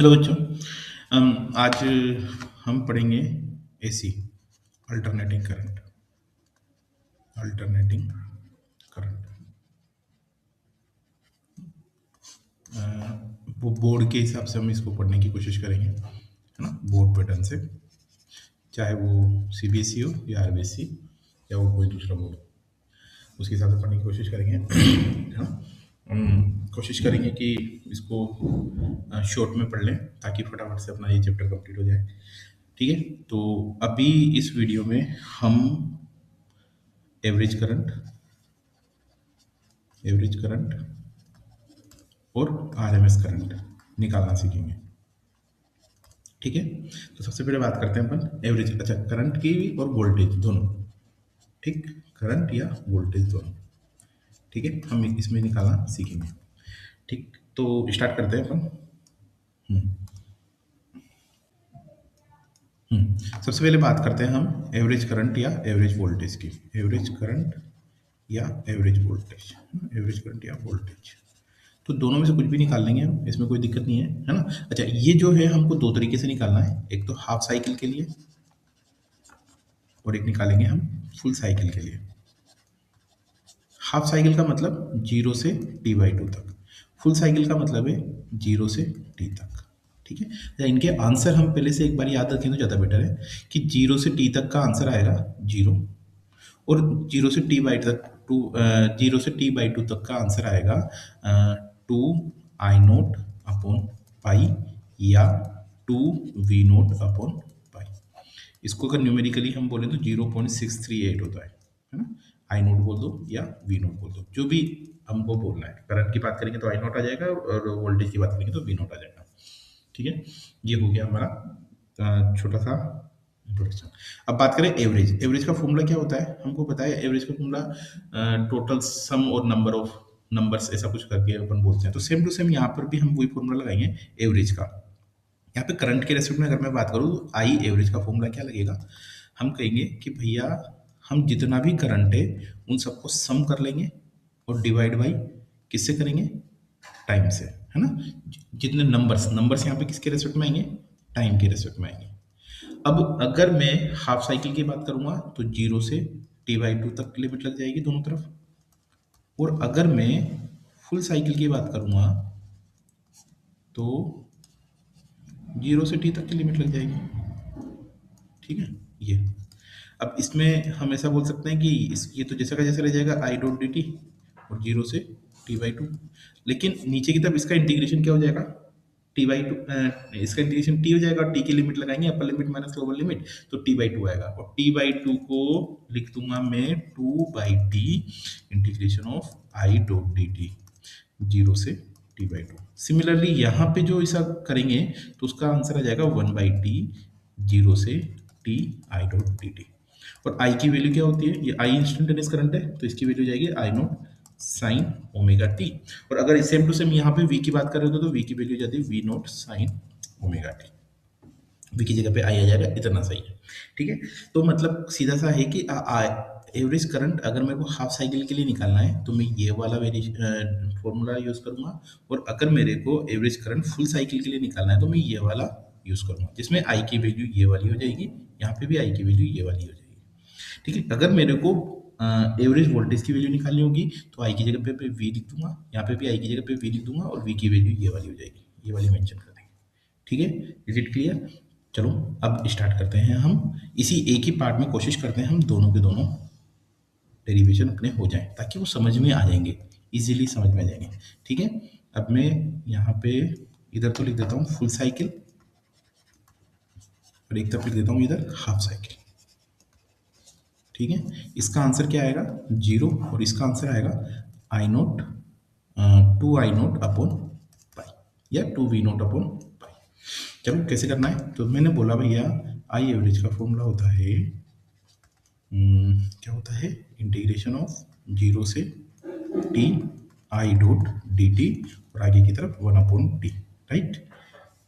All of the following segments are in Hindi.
हेलो बच्चों। आज हम पढ़ेंगे AC alternating current. Alternating current वो बोर्ड के हिसाब से हम इसको पढ़ने की कोशिश करेंगे, है ना, बोर्ड पैटर्न से, चाहे वो सीबीएसई हो या आरबीएसई या वो कोई दूसरा बोर्ड, उसके हिसाब से पढ़ने की कोशिश करेंगे, है ना। कोशिश करेंगे कि इसको शॉर्ट में पढ़ लें ताकि फटाफट से अपना ये चैप्टर कंप्लीट हो जाए। ठीक है, तो अभी इस वीडियो में हम एवरेज करंट और आरएमएस करंट निकालना सीखेंगे। ठीक है, तो सबसे पहले बात करते हैं अपन एवरेज, अच्छा, करंट की और वोल्टेज दोनों। ठीक, करंट या वोल्टेज दोनों। ठीक है, हम इसमें निकालना सीखेंगे। ठीक, तो स्टार्ट करते हैं अपन। हम्म, सबसे पहले बात करते हैं हम एवरेज करंट या एवरेज वोल्टेज की। एवरेज करंट या एवरेज वोल्टेज, एवरेज करंट या वोल्टेज, तो दोनों में से कुछ भी निकाल लेंगे हम, इसमें कोई दिक्कत नहीं है ना। अच्छा, ये जो है हमको दो तरीके से निकालना है, एक तो हाफ साइकिल के लिए और एक निकालेंगे हम फुल साइकिल के लिए। हाफ साइकिल का मतलब 0 से t/2 तक, फुल साइकिल का मतलब है 0 से t तक। ठीक है, अच्छा, इनके आंसर हम पहले से एक बार याद रखें तो ज़्यादा बेटर है कि 0 से t तक का आंसर आएगा 0, और 0 से जीरो से t/2 तक का आंसर आएगा 2I0 अपॉन पाई या 2V0 अपॉन पाई। इसको अगर न्यूमेरिकली हम बोले तो 0.638 होता है ना। आई नोट बोल दो या वी नोट बोल दो, जो भी हमको बोलना है। करंट की बात करेंगे तो आई नोट आ जाएगा और वोल्टेज की बात करेंगे तो वी नोट आ जाएगा। ठीक है, ये हो गया हमारा छोटा सा इंट्रोडक्शन। अब बात करें एवरेज। एवरेज का फॉर्मूला क्या होता है, हमको पता है। एवरेज का फॉर्मूला टोटल सम और नंबर ऑफ नंबर्स, ऐसा कुछ करके अपन बोलते हैं। तो सेम टू सेम यहाँ पर भी हम वही फॉर्मूला लगाएंगे एवरेज का। यहाँ पे करंट के रेस्पेक्ट में अगर मैं बात करूँ तो आई एवरेज का फॉर्मूला क्या लगेगा, हम कहेंगे कि भैया हम जितना भी करंट है उन सबको सम कर लेंगे और डिवाइड बाई किससे करेंगे, टाइम से, है ना। जितने नंबर्स नंबर्स यहाँ पे किसके रेस्पेक्ट में आएंगे, टाइम के रेस्पेक्ट में आएंगे। अब अगर मैं हाफ साइकिल की बात करूंगा तो 0 से t/2 तक लिमिट लग जाएगी दोनों तरफ, और अगर मैं फुल साइकिल की बात करूंगा तो 0 से t तक की लिमिट लग जाएगी। ठीक है, ये अब इसमें हम ऐसा बोल सकते हैं कि ये तो जैसा का जैसा रह जाएगा आई डॉट डी टी और 0 से t/2, लेकिन नीचे की तरफ इसका इंटीग्रेशन क्या हो जाएगा, t/2, इसका इंटीग्रेशन t हो जाएगा और t की लिमिट लगाएंगे, अपर लिमिट माइनस लोअर लिमिट, तो t/2 आएगा, और t/2 को लिख दूंगा मैं 2/t integration of I dot D T 0 से t/2। सिमिलरली यहाँ पे जो ऐसा करेंगे तो उसका आंसर आ जाएगा 1/t 0 से t I dot D T. और आई की वैल्यू क्या होती है, ये आई इंस्टेंटेनियस करंट है तो इसकी वैल्यू जाएगी आई नॉट साइन ओमेगा टी। और अगर सेम टू सेम यहाँ पे वी की बात कर रहे हो तो वी की वैल्यू जाती है V naught sine omega T. V की जगह पे आई आ जाएगा, इतना सही है। ठीक है, तो मतलब सीधा सा है कि एवरेज करंट अगर मेरे को हाफ साइकिल के लिए निकालना है तो मैं ये वाला फॉर्मूला यूज करूंगा, और अगर मेरे को एवरेज करंट फुल साइकिल के लिए निकालना है तो मैं ये वाला यूज करूंगा, जिसमें आई की वैल्यू ये वाली हो जाएगी, यहाँ पे भी आई की वैल्यू ये वाली हो जाएगी। ठीक है, अगर मेरे को एवरेज वोल्टेज की वैल्यू निकालनी होगी तो आई की जगह पे वी लिख दूंगा, यहाँ पे भी आई की जगह पे वी लिख दूंगा, और वी की वैल्यू ये वाली हो जाएगी, ये वाली मेंशन कर देंगे। ठीक है, इज इट क्लियर। चलो अब स्टार्ट करते हैं हम, इसी एक ही पार्ट में कोशिश करते हैं हम दोनों के दोनों डेरिवेशन अपने हो जाएं ताकि वो समझ में आ जाएंगे, इजीली समझ में आ जाएंगे। ठीक है, अब मैं यहाँ पे इधर तो लिख देता हूँ फुल साइकिल और एक तरफ लिख देता हूँ इधर हाफ साइकिल। ठीक है, इसका आंसर क्या आएगा 0, और इसका आंसर आएगा आई नोट 2I0 अपॉन पाई या 2V0 अपॉन पाई। चलो कैसे करना है, तो मैंने बोला भैया आई एवरेज का फॉर्मूला होता है क्या होता है, इंटीग्रेशन ऑफ 0 से t I dot D T और आगे की तरफ 1 अपॉन टी, राइट,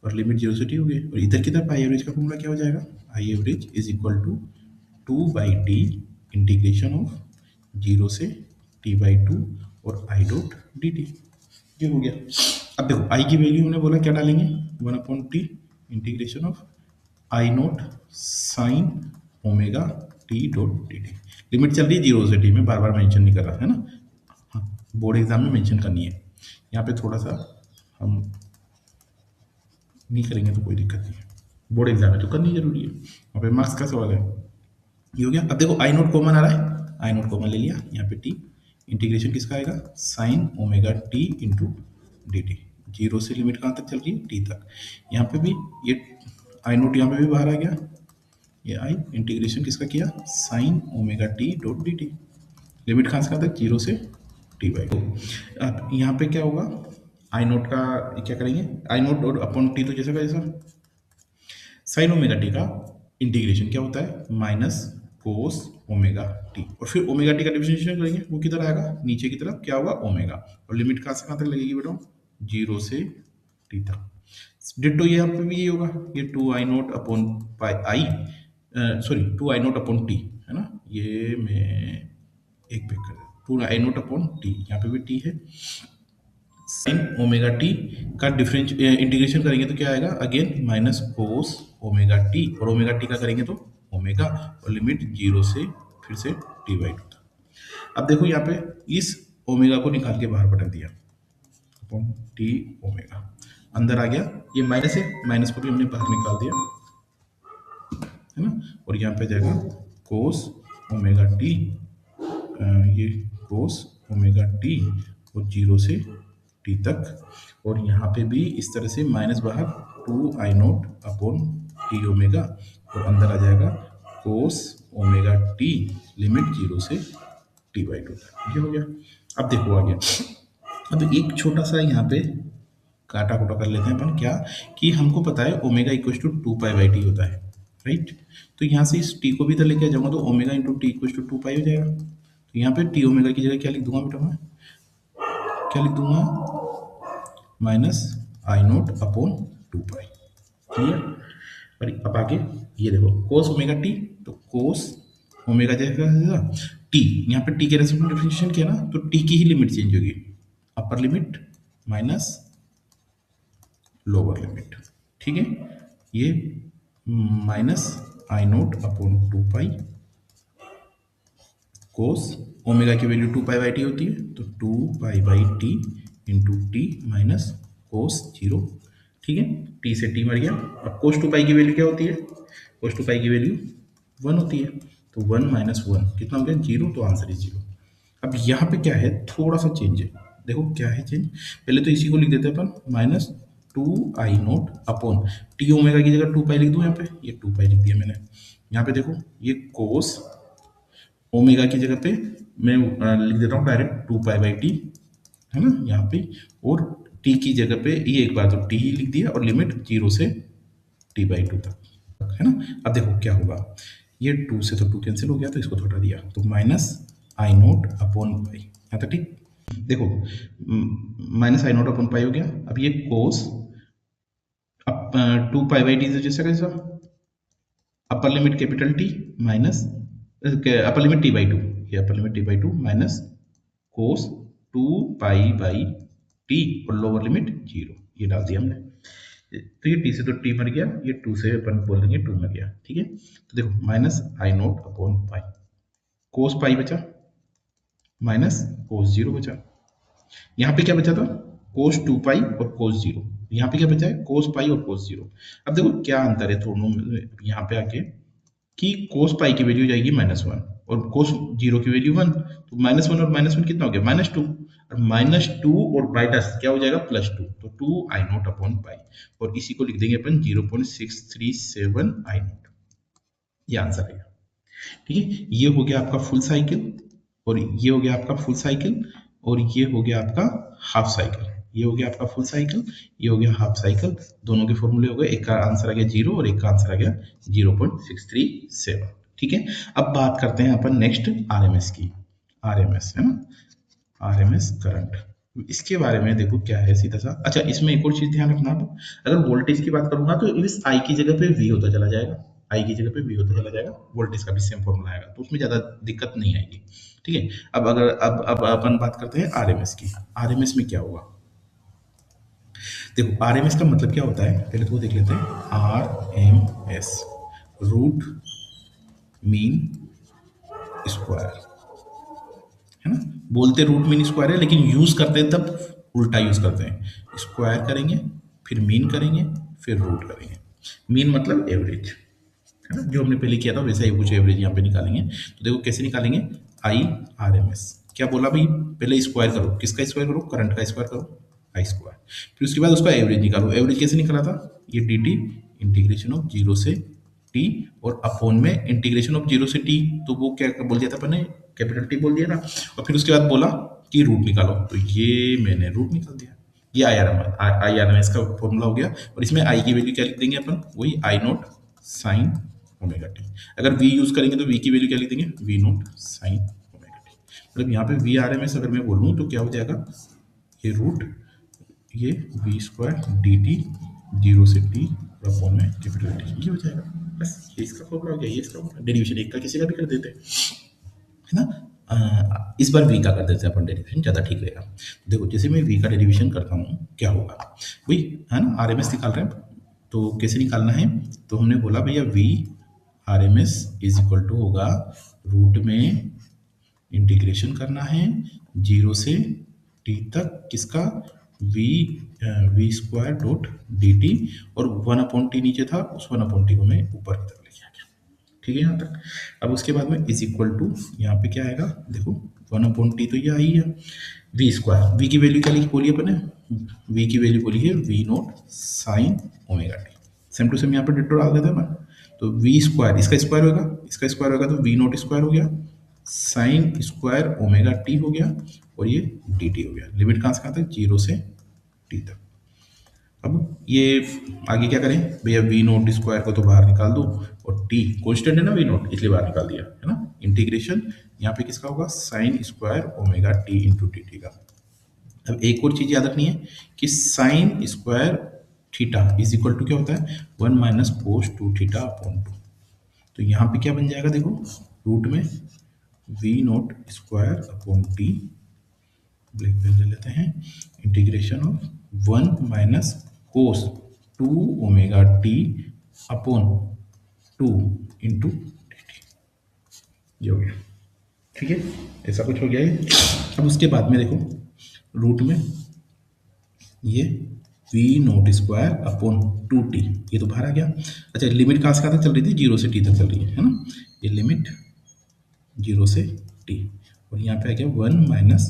और लिमिट 0 से t हो गई, और इधर की तरफ आई एवरेज का फॉर्मूला क्या हो जाएगा, I average is equal to 2/t integration of 0 से t/2 और आई डॉट डी टी। ये हो गया। अब देखो आई की वैल्यू हमने बोला क्या डालेंगे, one upon T integration of I note sine omega T dot D T. Limit चल रही है 0 से टी में, बार बार मेंशन नहीं कर रहा है ना, हाँ बोर्ड एग्जाम में मेंशन करनी है। यहाँ पे थोड़ा सा हम नहीं करेंगे तो कोई दिक्कत नहीं है, बोर्ड एग्जाम में तो करनी जरूरी है, वहाँ पे मार्क्स का सवाल है। ये हो गया। अब देखो आई नोट कॉमन आ रहा है, आई नोट कॉमन ले लिया, यहाँ पे टी इंटीग्रेशन किसका आएगा sign omega T into D T. 0 से लिमिट कहाँ तक चल रही है टी तक। यहाँ पे भी ये आई नोट यहाँ पे भी बाहर आ गया, ये आई इंटीग्रेशन किसका किया sign omega T dot D T. Limit कहाँ से कहाँ तक 0 से टी बाई टू। अब यहाँ पे क्या होगा आई नोट का क्या करेंगे, आई नोट और अपॉन टी तो जैसा का जैसा, साइन ओमेगा टी का इंटीग्रेशन क्या होता है माइनस कोस ओमेगा टी, और फिर ओमेगा टी का डिफरेंशिएशन करेंगे वो किधर आएगा नीचे की तरफ, क्या होगा ओमेगा, और लिमिट कहाँ से कहाँ तक लगेगी बेटा 0 से टी तक। डिट्टो ये यहाँ पे भी ये होगा, ये 2 आई नोट अपॉन पाई आई, सॉरी 2 आई नोट अपॉन टी है ना, ये मैं एक पे कर 2 आई नोट अपॉन टी, यहाँ पे भी टी है, साइन ओमेगा टी का डिफरेंस इंटीग्रेशन करेंगे तो क्या आएगा again minus cos omega T, और ओमेगा टी का करेंगे तो ओमेगा, और लिमिट 0 से फिर से टी बाई टू था। अब देखो यहाँ पे इस ओमेगा को निकाल के बाहर पटक दिया अपॉन टी ओमेगा, अंदर आ गया, ये माइनस है, माइनस को भी हमने बाहर निकाल दिया है ना, और यहाँ पे जाएगा कोस ओमेगा टी, ये कोस ओमेगा टी और 0 से टी तक, और यहाँ पे भी इस तरह से माइनस बाहर 2 आई नोट अपॉन टी ओमेगा, और अंदर आ जाएगा कोस ओमेगा टी लिमिट 0 से टी बाई टू तक। ये हो गया। अब देखो आ गया। अब एक छोटा सा यहाँ पे काटा कोटा कर लेते हैं अपन, क्या कि हमको पता है omega equal to 2 pi by T होता है, राइट। तो यहाँ से इस टी को भी इधर लेके आ जाऊंगा तो omega into T equal to 2 pi हो जाएगा। तो यहाँ पे टी ओमेगा की जगह क्या लिख दूंगा बेटा मैं, क्या लिख दूंगा माइनस आई नोट अपॉन 2 पाई, क्लियर। और अब आगे ये देखो कोस ओमेगा टी, तो कोस ओमेगा जैसा टी, यहाँ पे टी के रेस्पेक्ट में डिफरेंशिएशन किया ना, तो टी की ही लिमिट चेंज होगी, अपर लिमिट माइनस लोअर लिमिट, ठीक है। ये माइनस आई नोट अपॉन 2 पाई कोस ओमेगा की वैल्यू 2 पाई बाई टी होती है, तो 2 pi by T into T minus कोस 0, ठीक है। टी से टी मर गया। अब कोस 2 पाई की वैल्यू क्या होती है, कोस 2 पाई की वैल्यू 1 होती है, तो 1 माइनस 1 कितना हो गया 0, तो आंसर इज 0। अब यहाँ पे क्या है थोड़ा सा चेंज है, देखो क्या है चेंज, पहले तो इसी को लिख देते हैं अपन माइनस 2 आई नोट अपॉन टी ओमेगा की जगह 2 पाई लिख दूँ, यहाँ पे ये 2 पाई लिख दिया मैंने। यहाँ पे देखो ये कोस ओमेगा की जगह पे मैं लिख देता हूँ डायरेक्ट 2 पाई बाई टी, है ना यहाँ पे, और टी की जगह पे ये एक बार तो टी ही लिख दिया, और लिमिट 0 से टी बाई टू तक, है ना। अब देखो क्या होगा, ये 2 से तो 2 कैंसिल हो गया, तो इसको थोड़ा दिया, तो माइनस आई नोट अपॉन पाई, यहाँ तक ठीक। देखो माइनस आई नोट अपॉन पाई हो गया। अब ये कोस अब 2 पाई बाई टी से जैसा कैसा, upper limit capital T minus upper limit T by two, ये upper limit T by two minus cos 2 pi by T, और लोअर लिमिट 0, ये डाल दिया हमने। तो ये टी से तो टी मर गया, ये 2 से अपन बोल देंगे 2 मर गया, ठीक है। तो देखो माइनस आई नोट अपॉन पाई, कोस पाई बचा माइनस कोस 0 बचा, यहाँ पे क्या बचा था कोस 2 पाई और कोस 0, यहाँ पे क्या बचा है कोस पाई और कोस 0। अब देखो क्या अंतर है दोनों में, यहाँ पे आके कि कोस पाई की वैल्यू जाएगी -1 और कोस 0 की वैल्यू 1, तो -1 और -1 कितना हो गया -2, और -2 और माइनस क्या हो जाएगा +2, तो 2 आई नोट अपॉन पाई, और इसी को लिख देंगे अपन 0.637 आई नोट, ये आंसर आएगा, ठीक है। ये हो गया आपका फुल साइकिल, और ये हो गया आपका फुल साइकिल, और ये हो गया आपका हाफ साइकिल, ये हो गया आपका फुल साइकिल, ये हो गया हाफ साइकिल, दोनों के फॉर्मूले हो गए, एक का आंसर आ गया 0 और एक का आंसर आ गया 0.637, ठीक है। अब बात करते हैं अपन नेक्स्ट आरएमएस की, आरएमएस है ना, आरएमएस करंट, इसके बारे में देखो क्या है सीधा सा। अच्छा इसमें एक और चीज ध्यान रखना, तो अगर वोल्टेज की बात करूंगा तो इस आई की जगह पे वी होता चला जाएगा, आई की जगह पे वी होता चला जाएगा, वोल्टेज का भी सेम फॉर्मूला आएगा, तो उसमें ज्यादा दिक्कत नहीं आएगी, ठीक है। अब अगर अब अपन बात करते हैं आरएमएस की, आरएमएस में क्या होगा, देखो आर एम एस का मतलब क्या होता है, पहले तो वो देख लेते हैं। R M S root mean square, है ना। बोलते रूट मीन स्क्वायर है, लेकिन यूज करते हैं तब उल्टा यूज करते हैं। स्क्वायर करेंगे, फिर मीन करेंगे, फिर रूट करेंगे। मीन मतलब एवरेज, है ना, जो हमने पहले किया था वैसा ही कुछ एवरेज यहाँ पे निकालेंगे। तो देखो कैसे निकालेंगे, आई आर एम एस क्या बोला भाई, पहले स्क्वायर करो, किसका स्क्वायर करो, करंट का स्क्वायर करो, आई स्क्वायर। फिर उसके बाद उसका एवरेज निकालो, एवरेज कैसे निकाला था, ये D T integration of zero से टी, और अपॉन में इंटीग्रेशन ऑफ जीरो से टी, तो वो क्या बोल दिया था अपन ने, कैपिटल टी बोल दिया था। और फिर उसके बाद बोला कि रूट निकालो, तो ये मैंने रूट निकाल दिया। ये आई आर एम एस का फॉर्मूला हो गया। और इसमें आई की वैल्यू क्या लिख देंगे अपन, वही आई नोट साइन ओमेगा टी। अगर v यूज करेंगे तो v की वैल्यू क्या लिख देंगे, v note sine omega T. मतलब यहाँ पे वी आर एम एस अगर मैं बोलूँ तो क्या हो जाएगा, ये रूट ये V square D T zero से टी अपॉन में कैपिटल टी, ये हो जाएगा। बस ये इसका फॉर्मूला हो गया, ये इसका फॉर्मूला। डेरिवेशन एक का किसी का भी कर देते हैं, है ना। इस बार v का कर देते हैं अपन डेरिवेशन, ज़्यादा ठीक रहेगा। देखो जैसे मैं v का डेरिवेशन करता हूँ क्या होगा, वही है ना, आर एम एस निकाल रहे हैं। तो कैसे निकालना है, तो हमने बोला भैया v R M S is equal to होगा रूट में इंटीग्रेशन करना है जीरो से टी तक, किसका, V V square dot D T, और वन अपॉन टी नीचे था, उस वन अपॉन टी को मैं ऊपर की तरफ लेके आ गया। ठीक है यहाँ तक। अब उसके बाद में इज इक्वल टू यहाँ पे क्या आएगा, देखो वन अपॉन टी तो ये आई है, वी स्क्वायर, वी की वैल्यू क्या लिखी बोली अपन ने, वी की वैल्यू बोली है V naught sine omega T. Same to same यहाँ पे डिटो डाल देते हैं अपन। तो वी स्क्वायर, इसका स्क्वायर होगा, इसका स्क्वायर होगा, तो वी नोट स्क्वायर हो गया, साइन स्क्वायर ओमेगा टी हो गया, और ये डी टी हो गया। लिमिट कहाँ से कहाँ तक, जीरो से टी तक। अब ये आगे क्या करें भैया, वी नोट स्क्वायर को तो बाहर निकाल दो, और टी कॉन्स्टेंट है ना वी नोट, इसलिए बाहर निकाल दिया, है ना। इंटीग्रेशन यहाँ पे किसका होगा, sine square omega T into T T का। अब एक और चीज़ याद रखनी है कि sine square theta is equal to क्या होता है, one minus cos two theta upon two. तो यहाँ पे क्या बन जाएगा, देखो रूट में V naught square upon T, black pen ले लेते हैं, integration of one minus cos two omega T upon two into T T, ये हो गया। ठीक है, ऐसा कुछ हो गया है। अब उसके बाद में देखो रूट में ये V naught square upon two T, ये तो बाहर आ गया। अच्छा लिमिट कहाँ से कहाँ तक चल रही थी, जीरो से टी तक चल रही है ना, ये लिमिट जीरो से टी, और यहाँ पे आ गया one minus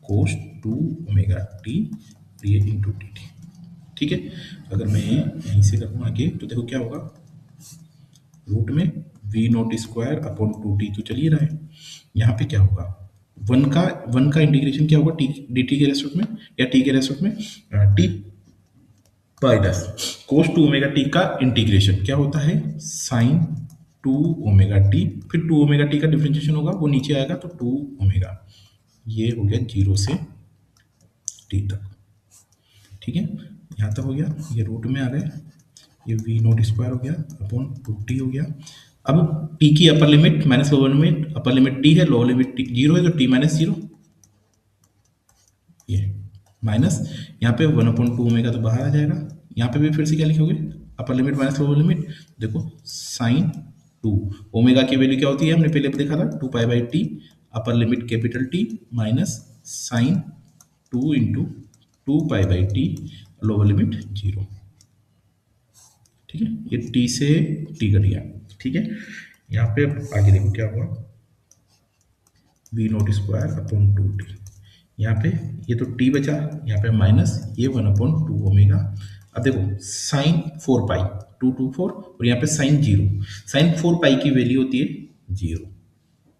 cos two omega T, ये इंटू टी टी। ठीक है, अगर मैं यहीं से करूँ आगे तो देखो क्या होगा, रूट में V naught square upon two T तो चलिए रहा है, यहाँ पे क्या होगा, वन का इंटीग्रेशन क्या होगा, टी डी टी के रेस्पेक्ट में या टी के रेस्पेक्ट में, T minus cos two omega T का इंटीग्रेशन क्या होता है, साइन टू ओमेगा टी, फिर टू ओमेगा टी का डिफ्रेंशिएशन होगा, वो नीचे आएगा तो टू ओमेगा, ये हो गया जीरो से टी तक। ठीक है, यहाँ तक हो गया, ये रूट में आ गए, ये वी नोट स्क्वायर हो गया अपॉन टू टी हो गया। अब टी की अपर लिमिट माइनस लोअर लिमिट, अपर लिमिट टी है, लोअर लिमिट टी जीरो है, तो टी माइनस जीरो, ये माइनस यहाँ पे वन अपॉइंट टू ओमेगा तो बाहर आ जाएगा। यहाँ पे भी फिर से क्या लिखोगे, upper limit minus lower limit, देखो साइन टू ओमेगा की वैल्यू क्या होती है, हमने पहले देखा था two pi by T, upper limit capital T minus sine two into two pi by T, lower limit zero. ठीक है, ये टी से टी कट गया। ठीक है, यहाँ पे आगे देखो क्या हुआ, V naught square upon two T, यहाँ पे ये तो टी बचा, यहाँ पे माइनस ये वन अपॉन टू ओमेगा। अब देखो sine four pi, two two four, और यहाँ पे sine zero, sine four pi की वैल्यू होती है जीरो।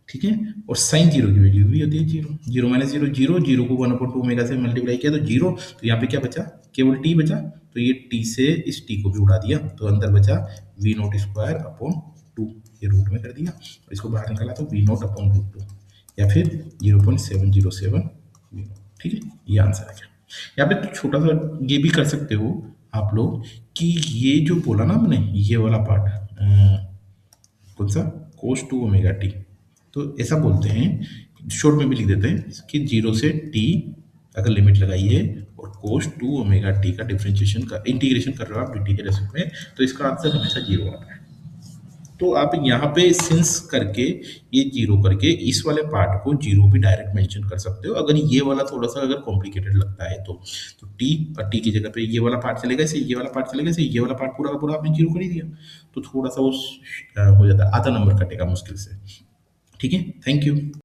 ठीक है, और साइन जीरो की वैल्यू भी होती है zero, zero minus zero zero, zero को वन अपॉन टू ओमेगा से मल्टीप्लाई किया तो जीरो, तो यहाँ पे क्या बचा, केवल टी बचा, तो ये टी से इस टी को भी उड़ा दिया, तो अंदर बचा V naught square upon two, ये रूट में कर दिया, और इसको बाहर निकाला तो V naught upon root two, या फिर 0.707 वी नोट। ठीक है, ये आंसर आ गया। यहाँ पे छोटा सा ये भी कर सकते हो आप लोग कि ये जो बोला ना हमने, ये वाला पार्ट कौन सा, कोस टू ओमेगा टी, तो ऐसा बोलते हैं, शॉर्ट में भी लिख देते हैं कि जीरो से टी अगर लिमिट लगाई है और कोस 2 ओमेगा टी का डिफरेंशिएशन का इंटीग्रेशन कर रहे हो आप dt के रेस्पेक्ट में, तो इसका आंसर हमेशा 0 आता है। तो आप यहाँ पे सिंस करके ये 0 करके इस वाले पार्ट को 0 भी डायरेक्ट मेंशन कर सकते हो, अगर ये वाला थोड़ा सा अगर कॉम्प्लिकेटेड लगता है तो t और t की जगह पे ये वाला पार्ट चलेगा, इसे ये वाला पार्ट चलेगा, इसे ये वाला पार्ट पूरा का पूरा आपने 0 कर ही दिया, तो थोड़ा सा वो हो जाता है, आधा नंबर कटेगा मुश्किल से। ठीक है, थैंक यू।